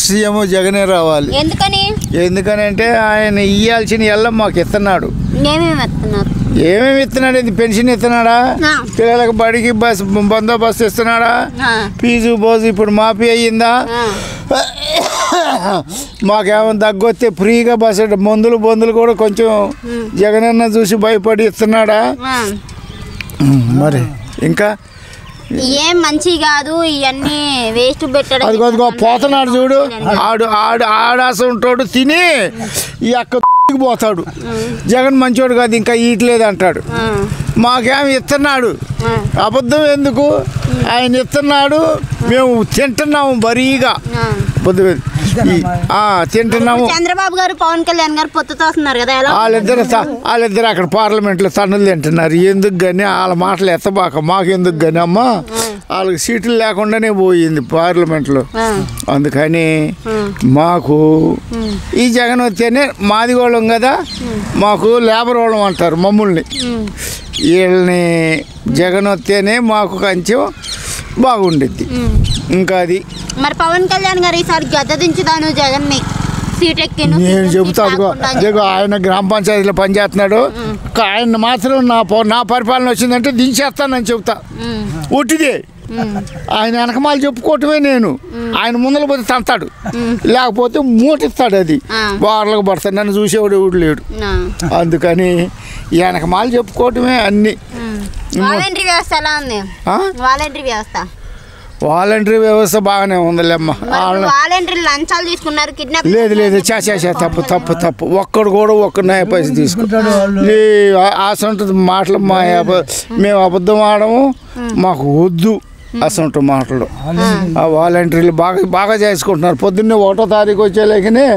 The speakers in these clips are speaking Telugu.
సీఎం జగనే రావాలి. ఎందుకనంటే ఆయన ఇయ్యాల్సిన ఎల్లం మాకు ఇస్తున్నాడు. ఏమేమి ఇస్తున్నాడు? ఇది పెన్షన్ ఇస్తున్నాడా? పిల్లలకు బడికి బందోబస్తు ఇస్తున్నాడా? ఫీజు బోజు ఇప్పుడు మాఫీ అయ్యిందా? మాకేమైనా తగ్గొస్తే ఫ్రీగా బస్సు మందులు కూడా కొంచెం జగనన్న చూసి భయపడి ఇస్తున్నాడా? మరి ఇంకా ఏం మంచి కాదు, ఇవన్నీ వేస్ట్ పెట్టడం. అదిగో పోతున్నాడు చూడు, ఆడాస ఉంటాడు తిని ఈ అక్క పోతాడు. జగన్ మంచోడు కాదు, ఇంకా ఈయట్లేదు అంటాడు. మాకేమి ఇస్తున్నాడు, అబద్ధం ఎందుకు? ఆయన ఇస్తున్నాడు, మేము తింటున్నాము బరీగా, తింటున్నాము. చంద్రబాబు గారు పవన్ కళ్యాణ్ గారు పొత్తుతో వస్తున్నారు కదా, వాళ్ళిద్దరు అక్కడ పార్లమెంట్లో తన్నులు తింటున్నారు. ఎందుకు కానీ వాళ్ళ మాటలు ఎత్తబాక, మాకెందుకు కానీ అమ్మా, వాళ్ళకి సీట్లు లేకుండానే పోయింది పార్లమెంట్లో. అందుకని మాకు ఈ జగన్ వస్తేనే మాది వాళ్ళం కదా, మాకు లేబర్ వాళ్ళం అంటారు మమ్మల్ని. వీళ్ళని జగన్ వస్తేనే మాకు కొంచెం బాగుండిద్ది. ఇంకా అది మరి పవన్ కళ్యాణ్ గారు ఈసారి గద్దదించుదాను జగన్ ని సీట్ ఎక్కి నేను చెబుతాను. ఆయన గ్రామ పంచాయతీలో పనిచేస్తున్నాడు, ఆయన మాత్రం నా పరిపాలన వచ్చిందంటే దించేస్తానని చెబుతా. ఒట్టిదే ఆయన వెనకమాలు చెప్పుకోవటమే. నేను ఆయన ముందర పోతే తంతాడు, లేకపోతే మూటిస్తాడు. అది వారలకు పడతాడు, నన్ను చూసేవాడు ఎవడు లేడు. అందుకని వెనకమాలు చెప్పుకోవటమే అన్ని. వాలంటరీ వ్యవస్థ బాగానే ఉందిలేమ్మా. లేదు తప్పు. ఒక్కడు కూడా ఒక్క న్యాయ పైస తీసుకుంటాడు. అసంటు మాటలు మేము అబద్ధం ఆడము, మాకు వద్దు అసంటు మాటలు. ఆ వాలంటీర్లు బాగా చేసుకుంటున్నారు. పొద్దున్నే 1వ తారీఖు వచ్చేలేకనే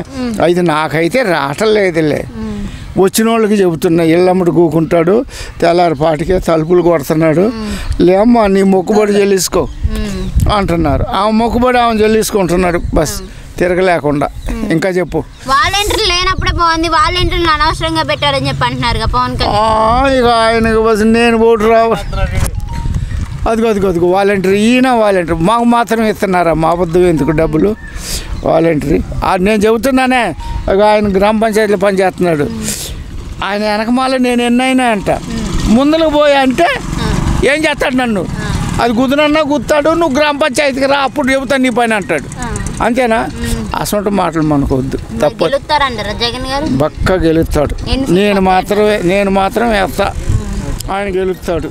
అది నాకైతే రావట్లేదులే. వచ్చిన వాళ్ళకి చెబుతున్నా, ఇళ్ళమ్మటి కూకుంటాడు, తెల్లారిపాటికే తలుపులు కొడుతున్నాడు. లేమ్మా నీ మొక్కుబడి చెల్లించుకో అంటున్నారు. ఆ మొక్కుబడి ఆమె చెల్లించుకుంటున్నాడు బస్ తిరగలేకుండా. ఇంకా చెప్పు. వాలంటీర్లు లేనప్పుడే బాగుంది, వాలంటీర్లు అనవసరంగా పెట్టారని చెప్పి అంటున్నారు పవన్ కళ్యాణ్. ఇక ఆయనకు బస్ నేను ఓటు రావాలి. అదిగో వాలంటీర్, ఈయన వాలంటీర్ మాకు మాత్రం ఇస్తున్నారా? మా అబద్ధం ఎందుకు డబ్బులు? వాలంటీర్ నేను చెబుతున్నానే, ఆయన గ్రామ పంచాయతీలో పనిచేస్తున్నాడు. ఆయన వెనకమాల నేను ఎన్నైనా అంట, ముందుకు పోయా అంటే ఏం చేస్తాడు? నన్ను అది గుద్దునన్నా గుత్తాడు, నువ్వు గ్రామ పంచాయతీకి రా అప్పుడు చెబుతాను నీ పని అంటాడు. అంతేనా? అసలు మాటలు మనకొద్దు, తప్ప బక్క గెలుస్తాడు. నేను మాత్రం వేస్తా, ఆయన గెలుస్తాడు.